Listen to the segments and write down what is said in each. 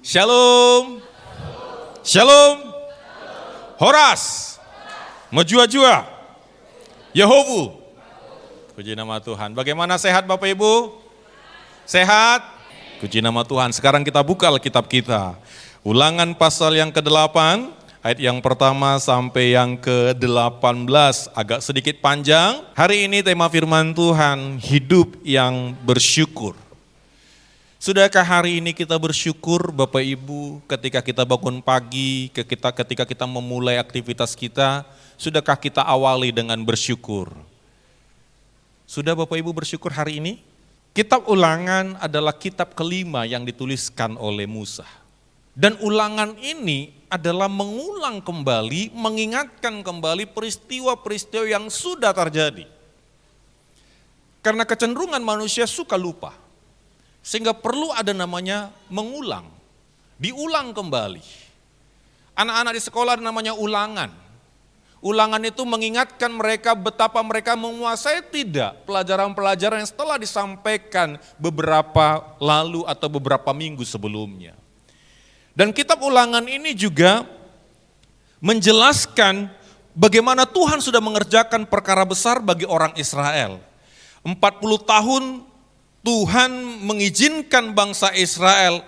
Shalom. Shalom. Horas. Mejua-jua. Yehovu. Puji nama Tuhan. Bagaimana sehat Bapak Ibu? Sehat? Puji nama Tuhan. Sekarang kita buka Alkitab kita. Ulangan pasal yang ke-8, ayat yang pertama sampai yang ke-18. Agak sedikit panjang. Hari ini tema firman Tuhan, hidup yang bersyukur. Sudahkah hari ini kita bersyukur Bapak Ibu ketika kita bangun pagi, ketika kita memulai aktivitas kita, sudahkah kita awali dengan bersyukur? Sudah Bapak Ibu bersyukur hari ini? Kitab Ulangan adalah kitab kelima yang dituliskan oleh Musa. Dan ulangan ini adalah mengulang kembali, mengingatkan kembali peristiwa-peristiwa yang sudah terjadi. Karena kecenderungan manusia suka lupa. Sehingga perlu ada namanya mengulang, diulang kembali. Anak-anak di sekolah ada namanya ulangan. Ulangan itu mengingatkan mereka betapa mereka menguasai tidak pelajaran-pelajaran yang setelah disampaikan beberapa lalu atau beberapa minggu sebelumnya. Dan kitab Ulangan ini juga menjelaskan bagaimana Tuhan sudah mengerjakan perkara besar bagi orang Israel. 40 tahun Tuhan mengizinkan bangsa Israel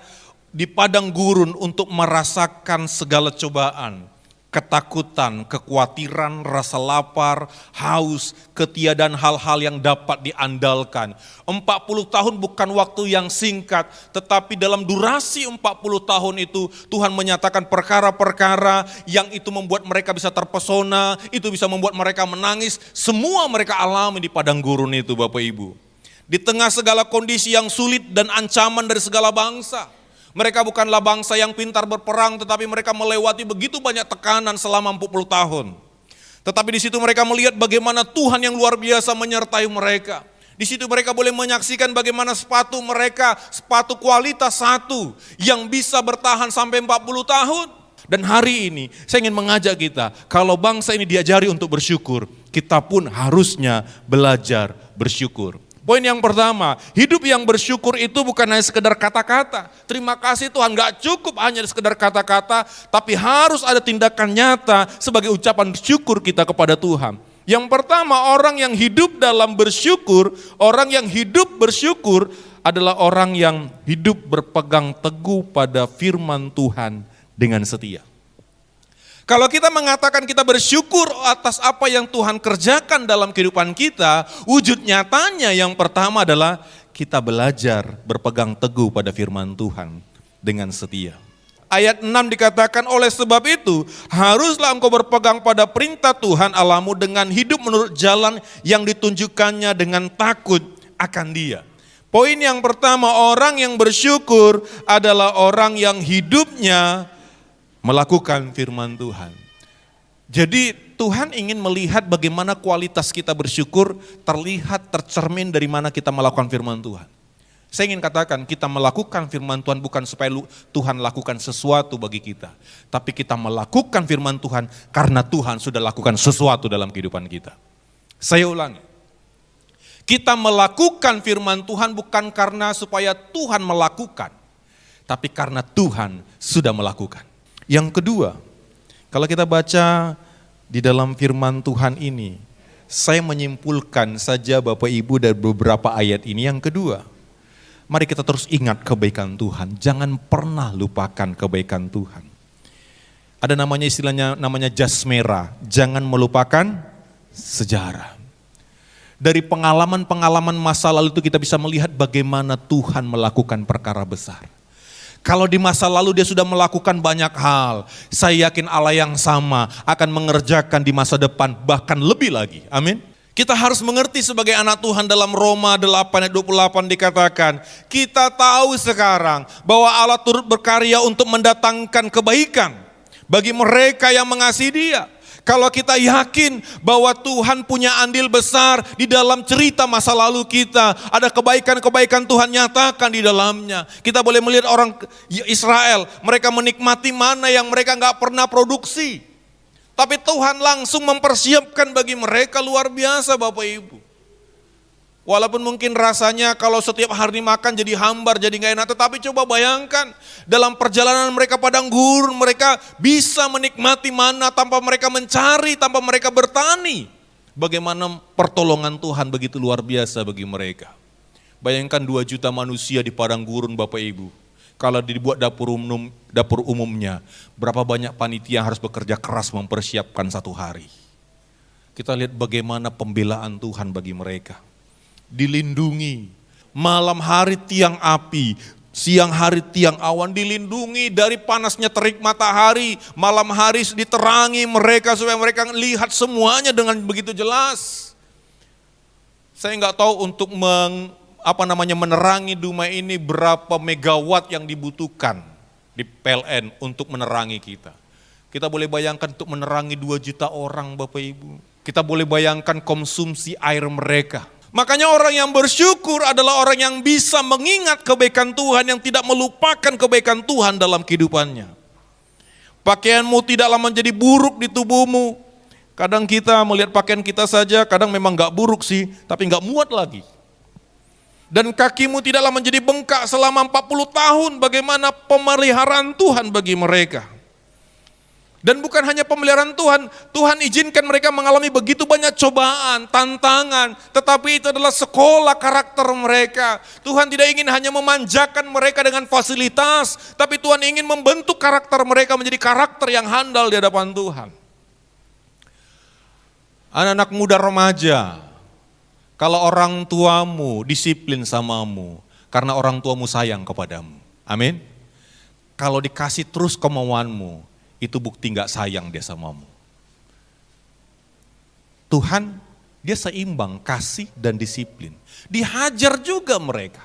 di padang gurun untuk merasakan segala cobaan, ketakutan, kekhawatiran, rasa lapar, haus, ketiadaan hal-hal yang dapat diandalkan. 40 tahun bukan waktu yang singkat, tetapi dalam durasi 40 tahun itu Tuhan menyatakan perkara-perkara yang itu membuat mereka bisa terpesona, itu bisa membuat mereka menangis, semua mereka alami di padang gurun itu Bapak Ibu. Di tengah segala kondisi yang sulit dan ancaman dari segala bangsa. Mereka bukanlah bangsa yang pintar berperang, tetapi mereka melewati begitu banyak tekanan selama 40 tahun. Tetapi di situ mereka melihat bagaimana Tuhan yang luar biasa menyertai mereka. Di situ mereka boleh menyaksikan bagaimana sepatu mereka, sepatu kualitas satu yang bisa bertahan sampai 40 tahun. Dan hari ini saya ingin mengajak kita, kalau bangsa ini diajari untuk bersyukur, kita pun harusnya belajar bersyukur. Poin yang pertama, hidup yang bersyukur itu bukan hanya sekedar kata-kata. Terima kasih Tuhan, gak cukup hanya sekedar kata-kata, tapi harus ada tindakan nyata sebagai ucapan syukur kita kepada Tuhan. Yang pertama, orang yang hidup dalam bersyukur, orang yang hidup bersyukur adalah orang yang hidup berpegang teguh pada firman Tuhan dengan setia. Kalau kita mengatakan kita bersyukur atas apa yang Tuhan kerjakan dalam kehidupan kita, wujud nyatanya yang pertama adalah kita belajar berpegang teguh pada firman Tuhan dengan setia. Ayat 6 dikatakan, oleh sebab itu haruslah engkau berpegang pada perintah Tuhan Allahmu dengan hidup menurut jalan yang ditunjukkannya dengan takut akan Dia. Poin yang pertama, orang yang bersyukur adalah orang yang hidupnya melakukan firman Tuhan. Jadi Tuhan ingin melihat bagaimana kualitas kita bersyukur terlihat tercermin dari mana kita melakukan firman Tuhan. Saya ingin katakan kita melakukan firman Tuhan bukan supaya Tuhan lakukan sesuatu bagi kita. Tapi kita melakukan firman Tuhan karena Tuhan sudah lakukan sesuatu dalam kehidupan kita. Saya ulangi. Kita melakukan firman Tuhan bukan karena supaya Tuhan melakukan. Tapi karena Tuhan sudah melakukan. Yang kedua, kalau kita baca di dalam firman Tuhan ini, saya menyimpulkan saja Bapak Ibu dari beberapa ayat ini. Yang kedua, mari kita terus ingat kebaikan Tuhan, jangan pernah lupakan kebaikan Tuhan. Ada namanya istilahnya namanya jas merah, jangan melupakan sejarah. Dari pengalaman-pengalaman masa lalu itu kita bisa melihat bagaimana Tuhan melakukan perkara besar. Kalau di masa lalu dia sudah melakukan banyak hal, saya yakin Allah yang sama akan mengerjakan di masa depan bahkan lebih lagi. Amin. Kita harus mengerti sebagai anak Tuhan dalam Roma 8 ayat 28 dikatakan, kita tahu sekarang bahwa Allah turut berkarya untuk mendatangkan kebaikan bagi mereka yang mengasihi Dia. Kalau kita yakin bahwa Tuhan punya andil besar di dalam cerita masa lalu kita, ada kebaikan-kebaikan Tuhan nyatakan di dalamnya. Kita boleh melihat orang Israel, mereka menikmati mana yang mereka gak pernah produksi. Tapi Tuhan langsung mempersiapkan bagi mereka luar biasa Bapak Ibu. Walaupun mungkin rasanya kalau setiap hari makan jadi hambar, jadi gak enak. Tetapi coba bayangkan dalam perjalanan mereka padang gurun, mereka bisa menikmati mana tanpa mereka mencari, tanpa mereka bertani. Bagaimana pertolongan Tuhan begitu luar biasa bagi mereka. Bayangkan 2 juta manusia di padang gurun Bapak Ibu. Kalau dibuat dapur umumnya, berapa banyak panitia harus bekerja keras mempersiapkan satu hari. Kita lihat bagaimana pembelaan Tuhan bagi mereka. Dilindungi, malam hari tiang api, siang hari tiang awan, dilindungi dari panasnya terik matahari, malam hari diterangi mereka supaya mereka lihat semuanya dengan begitu jelas. Saya nggak tahu untuk menerangi Dumai ini berapa megawatt yang dibutuhkan di PLN untuk menerangi kita. Kita boleh bayangkan untuk menerangi 2 juta orang Bapak Ibu. Kita boleh bayangkan konsumsi air mereka. Makanya orang yang bersyukur adalah orang yang bisa mengingat kebaikan Tuhan, yang tidak melupakan kebaikan Tuhan dalam kehidupannya. Pakaianmu tidaklah menjadi buruk di tubuhmu. Kadang kita melihat pakaian kita saja, kadang memang gak buruk sih, tapi gak muat lagi. Dan kakimu tidaklah menjadi bengkak selama 40 tahun, bagaimana pemeliharaan Tuhan bagi mereka. Dan bukan hanya pemeliharaan Tuhan, Tuhan izinkan mereka mengalami begitu banyak cobaan, tantangan, tetapi itu adalah sekolah karakter mereka. Tuhan tidak ingin hanya memanjakan mereka dengan fasilitas, tapi Tuhan ingin membentuk karakter mereka menjadi karakter yang handal di hadapan Tuhan. Anak-anak muda remaja, kalau orang tuamu disiplin samamu, karena orang tuamu sayang kepadamu. Amin. Kalau dikasih terus kemauanmu, itu bukti gak sayang dia samamu. Tuhan, dia seimbang kasih dan disiplin. Dihajar juga mereka.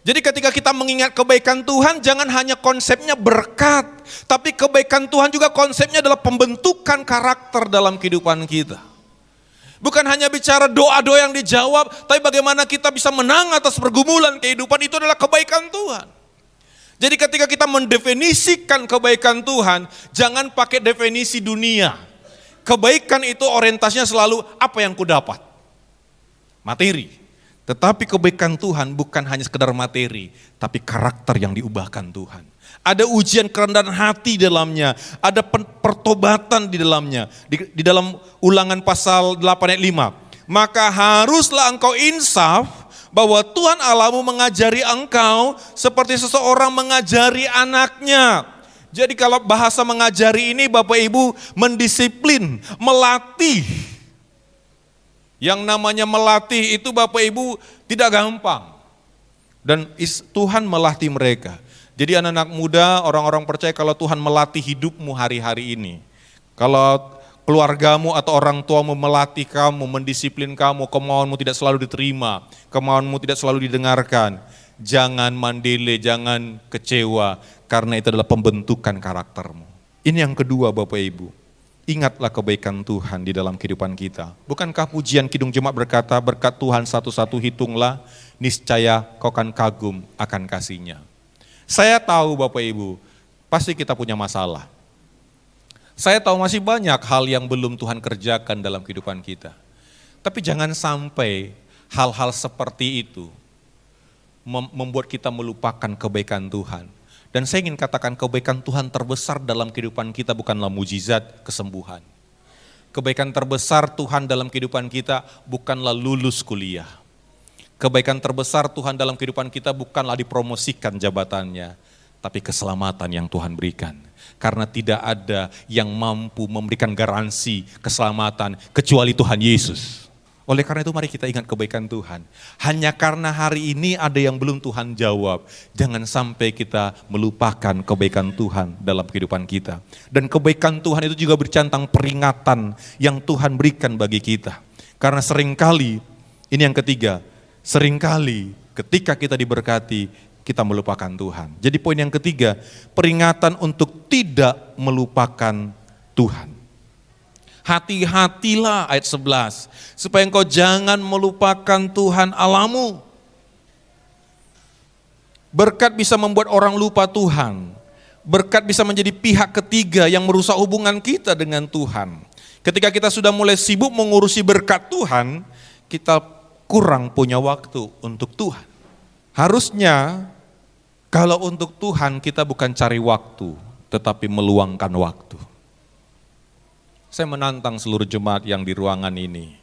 Jadi ketika kita mengingat kebaikan Tuhan, jangan hanya konsepnya berkat, tapi kebaikan Tuhan juga konsepnya adalah pembentukan karakter dalam kehidupan kita. Bukan hanya bicara doa-doa yang dijawab, tapi bagaimana kita bisa menang atas pergumulan kehidupan, itu adalah kebaikan Tuhan. Jadi ketika kita mendefinisikan kebaikan Tuhan, jangan pakai definisi dunia. Kebaikan itu orientasinya selalu apa yang ku dapat. Materi. Tetapi kebaikan Tuhan bukan hanya sekedar materi, tapi karakter yang diubahkan Tuhan. Ada ujian kerendahan hati di dalamnya, ada pertobatan di dalamnya. Di dalam Ulangan pasal 8 ayat 5. Maka haruslah engkau insaf, bahwa Tuhan Allahmu mengajari engkau seperti seseorang mengajari anaknya. Jadi kalau bahasa mengajari ini Bapak Ibu mendisiplin, melatih. Yang namanya melatih itu Bapak Ibu tidak gampang. Dan Tuhan melatih mereka. Jadi anak-anak muda, orang-orang percaya kalau Tuhan melatih hidupmu hari-hari ini. Kalau keluargamu atau orang tuamu melatih kamu, mendisiplin kamu, kemauanmu tidak selalu diterima, kemauanmu tidak selalu didengarkan. Jangan mandele, jangan kecewa, karena itu adalah pembentukan karaktermu. Ini yang kedua Bapak Ibu, ingatlah kebaikan Tuhan di dalam kehidupan kita. Bukankah pujian Kidung Jemaat berkata, berkat Tuhan satu-satu hitunglah, niscaya kau akan kagum akan kasih-Nya. Saya tahu Bapak Ibu, pasti kita punya masalah. Saya tahu masih banyak hal yang belum Tuhan kerjakan dalam kehidupan kita. Tapi jangan sampai hal-hal seperti itu membuat kita melupakan kebaikan Tuhan. Dan saya ingin katakan kebaikan Tuhan terbesar dalam kehidupan kita bukanlah mujizat kesembuhan. Kebaikan terbesar Tuhan dalam kehidupan kita bukanlah lulus kuliah. Kebaikan terbesar Tuhan dalam kehidupan kita bukanlah dipromosikan jabatannya, tapi keselamatan yang Tuhan berikan. Karena tidak ada yang mampu memberikan garansi keselamatan kecuali Tuhan Yesus. Oleh karena itu mari kita ingat kebaikan Tuhan. Hanya karena hari ini ada yang belum Tuhan jawab, jangan sampai kita melupakan kebaikan Tuhan dalam kehidupan kita. Dan kebaikan Tuhan itu juga bercantang peringatan yang Tuhan berikan bagi kita. Karena seringkali, ini yang ketiga, seringkali ketika kita diberkati, kita melupakan Tuhan. Jadi poin yang ketiga, peringatan untuk tidak melupakan Tuhan. Hati-hatilah ayat 11, supaya engkau jangan melupakan Tuhan Allahmu. Berkat bisa membuat orang lupa Tuhan. Berkat bisa menjadi pihak ketiga yang merusak hubungan kita dengan Tuhan. Ketika kita sudah mulai sibuk mengurusi berkat Tuhan, kita kurang punya waktu untuk Tuhan. Harusnya kalau untuk Tuhan kita bukan cari waktu, tetapi meluangkan waktu. Saya menantang seluruh jemaat yang di ruangan ini.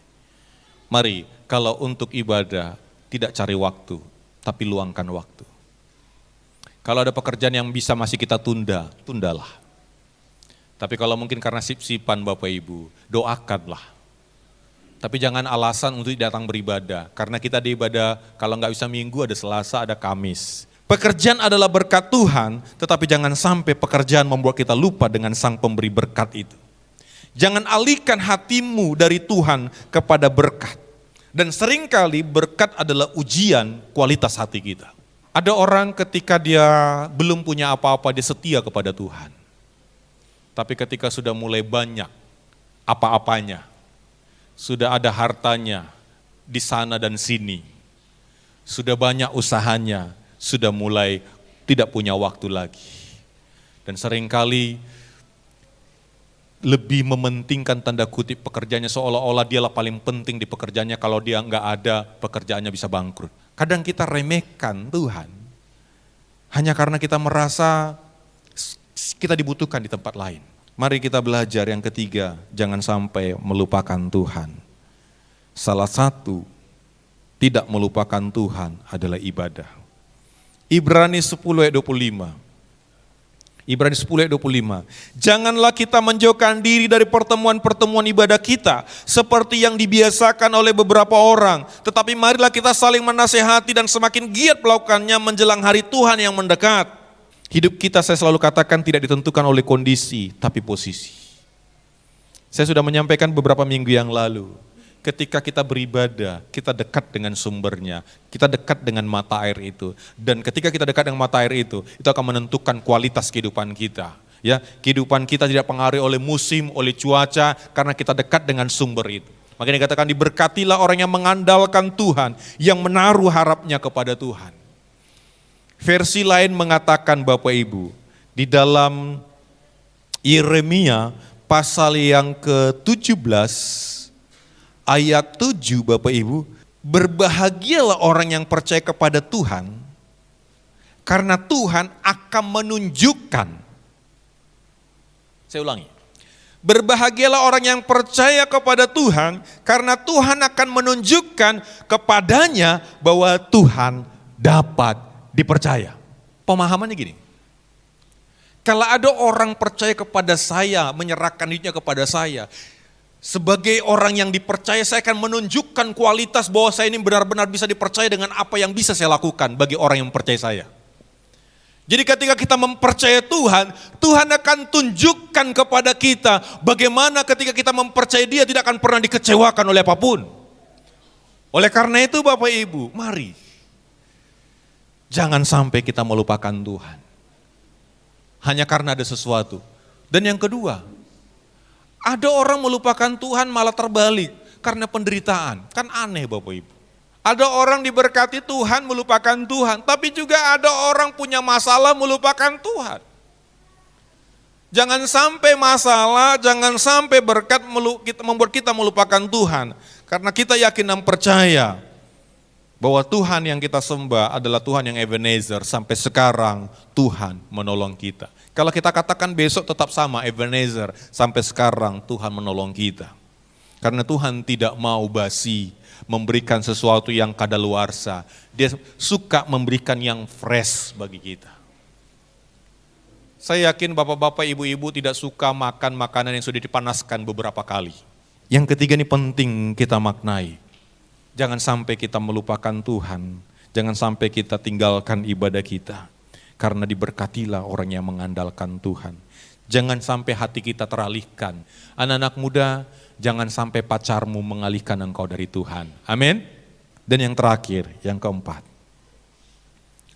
Mari kalau untuk ibadah tidak cari waktu, tapi luangkan waktu. Kalau ada pekerjaan yang bisa masih kita tunda, tundalah. Tapi kalau mungkin karena sip-sipan Bapak Ibu, doakanlah. Tapi jangan alasan untuk datang beribadah, karena kita di ibadah kalau nggak bisa Minggu ada Selasa, ada Kamis. Pekerjaan adalah berkat Tuhan, tetapi jangan sampai pekerjaan membuat kita lupa dengan Sang Pemberi berkat itu. Jangan alihkan hatimu dari Tuhan kepada berkat. Dan seringkali berkat adalah ujian kualitas hati kita. Ada orang ketika dia belum punya apa-apa, dia setia kepada Tuhan. Tapi ketika sudah mulai banyak apa-apanya, sudah ada hartanya di sana dan sini, sudah banyak usahanya, sudah mulai tidak punya waktu lagi. Dan seringkali lebih mementingkan tanda kutip pekerjaannya, seolah-olah dialah paling penting di pekerjaannya, kalau dia nggak ada pekerjaannya bisa bangkrut. Kadang kita remehkan Tuhan hanya karena kita merasa kita dibutuhkan di tempat lain. Mari kita belajar yang ketiga, jangan sampai melupakan Tuhan. Salah satu tidak melupakan Tuhan adalah ibadah. Ibrani 10 ayat 25. Ibrani 10 ayat 25. Janganlah kita menjauhkan diri dari pertemuan-pertemuan ibadah kita seperti yang dibiasakan oleh beberapa orang. Tetapi marilah kita saling menasehati dan semakin giat melakukannya menjelang hari Tuhan yang mendekat. Hidup kita, saya selalu katakan, tidak ditentukan oleh kondisi tapi posisi. Saya sudah menyampaikan beberapa minggu yang lalu. Ketika kita beribadah, kita dekat dengan sumbernya, kita dekat dengan mata air itu. Dan ketika kita dekat dengan mata air itu akan menentukan kualitas kehidupan kita. Ya, kehidupan kita tidak pengaruhi oleh musim, oleh cuaca, karena kita dekat dengan sumber itu. Makanya dikatakan diberkatilah orang yang mengandalkan Tuhan, yang menaruh harapnya kepada Tuhan. Versi lain mengatakan Bapak Ibu, di dalam Yeremia pasal yang ke-17, ayat 7 Bapak Ibu, berbahagialah orang yang percaya kepada Tuhan, karena Tuhan akan menunjukkan. Saya ulangi. Berbahagialah orang yang percaya kepada Tuhan, karena Tuhan akan menunjukkan kepadanya bahwa Tuhan dapat dipercaya. Pemahamannya gini. Kalau ada orang percaya kepada saya, menyerahkan dirinya kepada saya, sebagai orang yang dipercaya, saya akan menunjukkan kualitas bahwa saya ini benar-benar bisa dipercaya dengan apa yang bisa saya lakukan bagi orang yang mempercayai saya. Jadi ketika kita mempercayai Tuhan, Tuhan akan tunjukkan kepada kita bagaimana ketika kita mempercayai Dia tidak akan pernah dikecewakan oleh apapun. Oleh karena itu Bapak Ibu, mari jangan sampai kita melupakan Tuhan hanya karena ada sesuatu. Dan yang kedua, ada orang melupakan Tuhan malah terbalik karena penderitaan. Kan aneh Bapak Ibu. Ada orang diberkati Tuhan melupakan Tuhan, tapi juga ada orang punya masalah melupakan Tuhan. Jangan sampai masalah, jangan sampai berkat membuat kita melupakan Tuhan. Karena kita yakin dan percaya bahwa Tuhan yang kita sembah adalah Tuhan yang Ebenezer. Sampai sekarang Tuhan menolong kita. Kalau kita katakan besok tetap sama Ebenezer, sampai sekarang Tuhan menolong kita. Karena Tuhan tidak mau basi memberikan sesuatu yang kadaluarsa. Dia suka memberikan yang fresh bagi kita. Saya yakin bapak-bapak, ibu-ibu tidak suka makan makanan yang sudah dipanaskan beberapa kali. Yang ketiga ini penting kita maknai. Jangan sampai kita melupakan Tuhan. Jangan sampai kita tinggalkan ibadah kita. Karena diberkatilah orang yang mengandalkan Tuhan. Jangan sampai hati kita teralihkan. Anak-anak muda, jangan sampai pacarmu mengalihkan engkau dari Tuhan. Amin. Dan yang terakhir, yang keempat.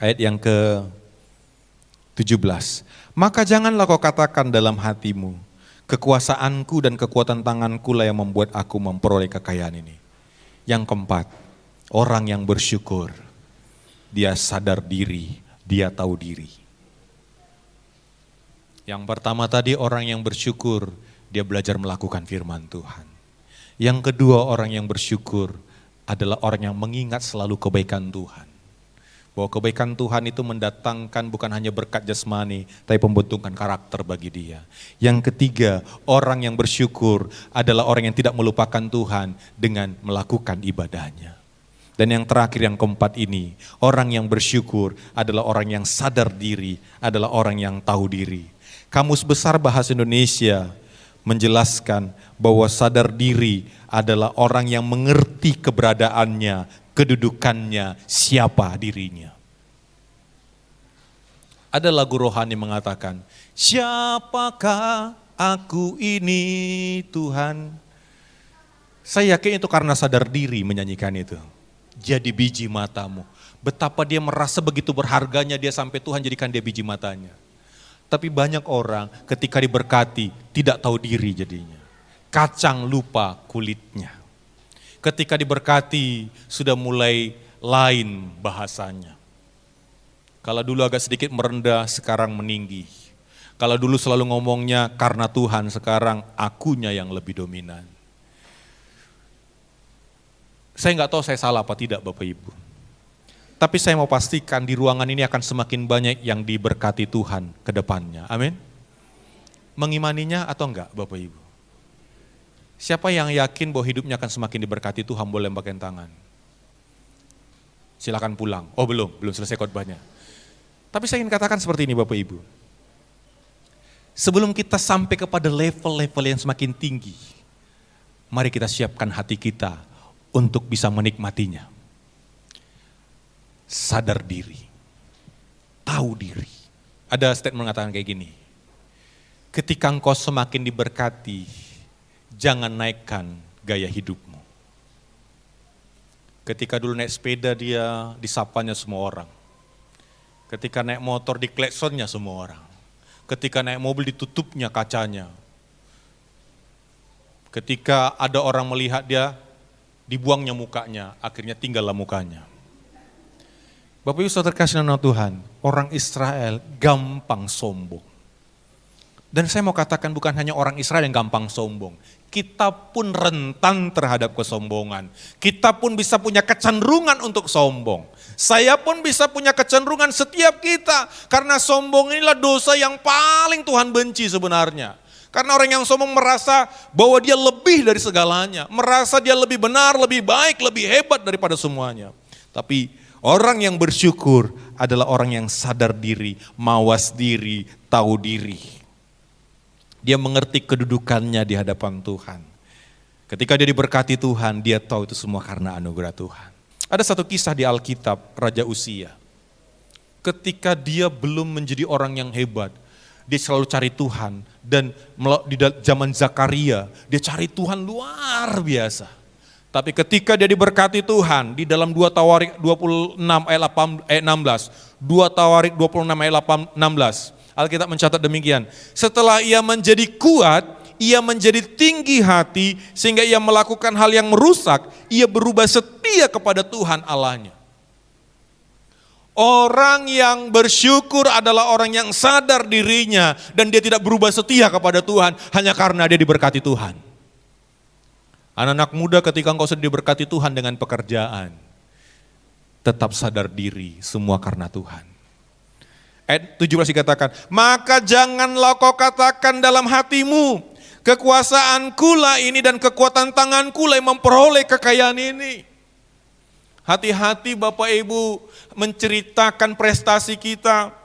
Ayat yang ke-17. Maka janganlah kau katakan dalam hatimu, kekuasaanku dan kekuatan tanganku lah yang membuat aku memperoleh kekayaan ini. Yang keempat, orang yang bersyukur, dia sadar diri, dia tahu diri. Yang pertama tadi orang yang bersyukur, dia belajar melakukan firman Tuhan. Yang kedua orang yang bersyukur adalah orang yang mengingat selalu kebaikan Tuhan. Bahwa kebaikan Tuhan itu mendatangkan bukan hanya berkat jasmani, tapi pembentukan karakter bagi dia. Yang ketiga, orang yang bersyukur adalah orang yang tidak melupakan Tuhan dengan melakukan ibadahnya. Dan yang terakhir, yang keempat ini, orang yang bersyukur adalah orang yang sadar diri, adalah orang yang tahu diri. Kamus Besar Bahasa Indonesia menjelaskan bahwa sadar diri adalah orang yang mengerti keberadaannya, kedudukannya, siapa dirinya. Ada lagu rohani mengatakan, siapakah aku ini Tuhan? Saya yakin itu karena sadar diri menyanyikan itu. Jadi biji matamu. Betapa dia merasa begitu berharganya dia sampai Tuhan jadikan dia biji matanya. Tapi banyak orang ketika diberkati tidak tahu diri jadinya. Kacang lupa kulitnya. Ketika diberkati sudah mulai lain bahasanya. Kalau dulu agak sedikit merendah, sekarang meninggi. Kalau dulu selalu ngomongnya karena Tuhan, sekarang akunya yang lebih dominan. Saya nggak tahu saya salah apa tidak Bapak Ibu. Tapi saya mau pastikan di ruangan ini akan semakin banyak yang diberkati Tuhan ke depannya. Amin. Mengimaninya atau enggak Bapak Ibu? Siapa yang yakin bahwa hidupnya akan semakin diberkati Tuhan boleh lembahkan tangan. Silakan pulang. Oh belum selesai khotbahnya. Tapi saya ingin katakan seperti ini Bapak Ibu. Sebelum kita sampai kepada level-level yang semakin tinggi, mari kita siapkan hati kita untuk bisa menikmatinya. Sadar diri, tahu diri. Ada statement mengatakan kayak gini, ketika engkau semakin diberkati, jangan naikkan gaya hidupmu. Ketika dulu naik sepeda dia disapanya semua orang. Ketika naik motor dikleksonnya semua orang. Ketika naik mobil ditutupnya kacanya. Ketika ada orang melihat dia, dibuangnya mukanya, akhirnya tinggallah mukanya. Bapak Ibu Saudara terkasih dalam Tuhan, orang Israel gampang sombong. Dan saya mau katakan bukan hanya orang Israel yang gampang sombong. Kita pun rentan terhadap kesombongan. Kita pun bisa punya kecenderungan untuk sombong. Saya pun bisa punya kecenderungan setiap kita. Karena sombong inilah dosa yang paling Tuhan benci sebenarnya. Karena orang yang sombong merasa bahwa dia lebih dari segalanya. Merasa dia lebih benar, lebih baik, lebih hebat daripada semuanya. Tapi orang yang bersyukur adalah orang yang sadar diri, mawas diri, tahu diri. Dia mengerti kedudukannya di hadapan Tuhan. Ketika dia diberkati Tuhan, dia tahu itu semua karena anugerah Tuhan. Ada satu kisah di Alkitab, Raja Uzia. Ketika dia belum menjadi orang yang hebat, dia selalu cari Tuhan. Dan di zaman Zakaria, dia cari Tuhan luar biasa. Tapi ketika dia diberkati Tuhan, di dalam 2 Tawarik 26 ayat 16, 2 Tawarik 26 ayat 16, Alkitab mencatat demikian, setelah ia menjadi kuat, ia menjadi tinggi hati, sehingga ia melakukan hal yang merusak, ia berubah setia kepada Tuhan Allahnya. Orang yang bersyukur adalah orang yang sadar dirinya, dan dia tidak berubah setia kepada Tuhan, hanya karena dia diberkati Tuhan. Anak-anak muda ketika engkau sudah diberkati Tuhan dengan pekerjaan, tetap sadar diri, semua karena Tuhan. Ayat 17 dikatakan, maka janganlah kau katakan dalam hatimu, kekuasaankulah ini dan kekuatan tangankulah yang memperoleh kekayaan ini. Hati-hati Bapak Ibu menceritakan prestasi kita,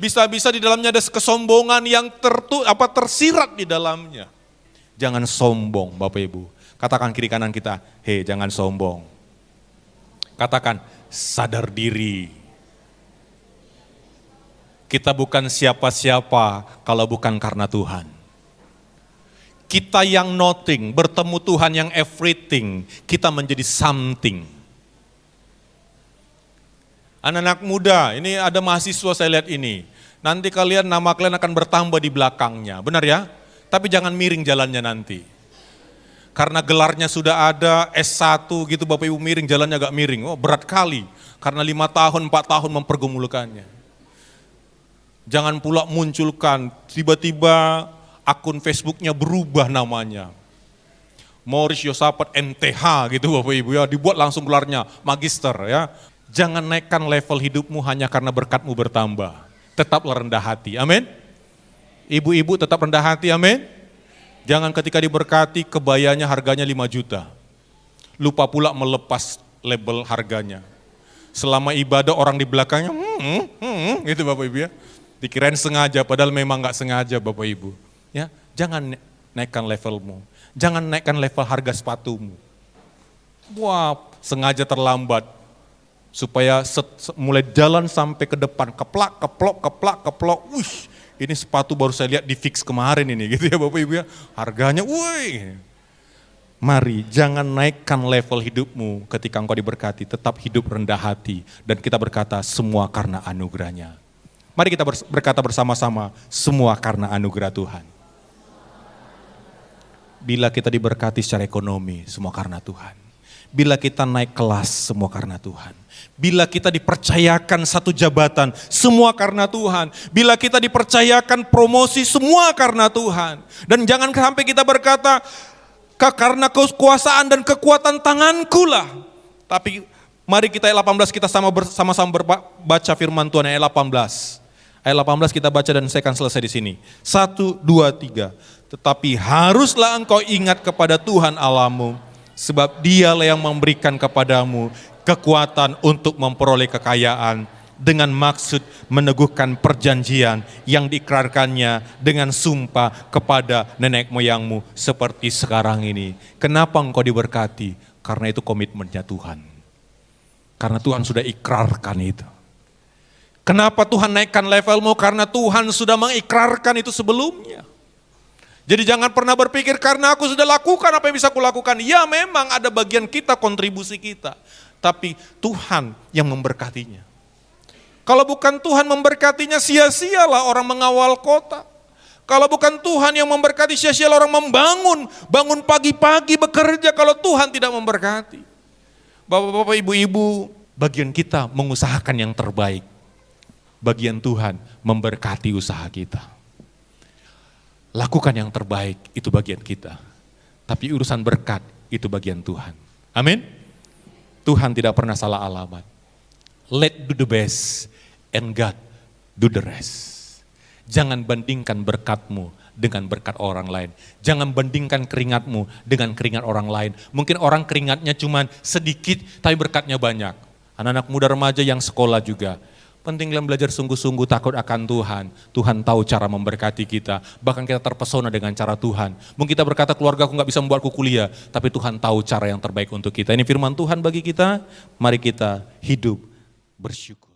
bisa-bisa di dalamnya ada kesombongan yang tersirat di dalamnya. Jangan sombong Bapak Ibu. Katakan kiri kanan kita, hei jangan sombong. Katakan sadar diri. Kita bukan siapa-siapa kalau bukan karena Tuhan. Kita yang nothing, bertemu Tuhan yang everything, kita menjadi something. Anak-anak muda, ini ada mahasiswa saya lihat ini. Nanti nama kalian akan bertambah di belakangnya, benar ya? Tapi jangan miring jalannya nanti. Karena gelarnya sudah ada, S1 gitu Bapak Ibu miring, jalannya agak miring. Oh berat kali, karena 5 tahun, 4 tahun mempergumulkannya. Jangan pula munculkan, tiba-tiba akun Facebooknya berubah namanya. Morris Yosafat MTH gitu Bapak Ibu ya, dibuat langsung gelarnya magister ya. Jangan naikkan level hidupmu hanya karena berkatmu bertambah. Tetaplah rendah hati, amin. Ibu-ibu tetap rendah hati, amin. Jangan ketika diberkati kebayanya harganya 5 juta. Lupa pula melepas label harganya. Selama ibadah orang di belakangnya, gitu Bapak Ibu ya. Dikirain sengaja, padahal memang gak sengaja Bapak Ibu. Ya, jangan naikkan levelmu. Jangan naikkan level harga sepatumu. Wah, sengaja terlambat. Supaya mulai jalan sampai ke depan, keplak, keplok. Wih, ini sepatu baru saya lihat di fix kemarin ini gitu ya Bapak Ibu ya. Harganya, wih. Mari jangan naikkan level hidupmu ketika engkau diberkati. Tetap hidup rendah hati. Dan kita berkata semua karena anugerahnya. Mari kita berkata bersama-sama, semua karena anugerah Tuhan. Bila kita diberkati secara ekonomi, semua karena Tuhan. Bila kita naik kelas, semua karena Tuhan. Bila kita dipercayakan satu jabatan, semua karena Tuhan. Bila kita dipercayakan promosi, semua karena Tuhan. Dan jangan sampai kita berkata, karena kekuasaan dan kekuatan tanganku lah. Tapi mari kita ayat 18 kita sama-sama baca firman Tuhan ayat 18. Ayat 18 kita baca dan saya akan selesai di sini. 1, 2, 3. Tetapi haruslah engkau ingat kepada Tuhan Allahmu, sebab Dialah yang memberikan kepadamu kekuatan untuk memperoleh kekayaan dengan maksud meneguhkan perjanjian yang diikrarkannya dengan sumpah kepada nenek moyangmu seperti sekarang ini. Kenapa engkau diberkati? Karena itu komitmennya Tuhan. Karena Tuhan sudah ikrarkan itu. Kenapa Tuhan naikkan levelmu? Karena Tuhan sudah mengikrarkan itu sebelumnya. Jadi jangan pernah berpikir karena aku sudah lakukan apa yang bisa aku lakukan. Ya memang ada bagian kita, kontribusi kita. Tapi Tuhan yang memberkatinya. Kalau bukan Tuhan memberkatinya, sia-sialah orang mengawal kota. Kalau bukan Tuhan yang memberkati, sia-sialah orang bangun pagi-pagi bekerja kalau Tuhan tidak memberkati. Bapak-bapak, ibu-ibu, bagian kita mengusahakan yang terbaik. Bagian Tuhan memberkati usaha kita. Lakukan yang terbaik, itu bagian kita. Tapi urusan berkat, itu bagian Tuhan. Amin. Tuhan tidak pernah salah alamat. Let do the best and God do the rest. Jangan bandingkan berkatmu dengan berkat orang lain. Jangan bandingkan keringatmu dengan keringat orang lain. Mungkin orang keringatnya cuma sedikit tapi berkatnya banyak. Anak-anak muda remaja yang sekolah juga. Pentinglah belajar sungguh-sungguh takut akan Tuhan. Tuhan tahu cara memberkati kita. Bahkan kita terpesona dengan cara Tuhan. Mungkin kita berkata keluarga aku gak bisa membuatku kuliah. Tapi Tuhan tahu cara yang terbaik untuk kita. Ini firman Tuhan bagi kita. Mari kita hidup bersyukur.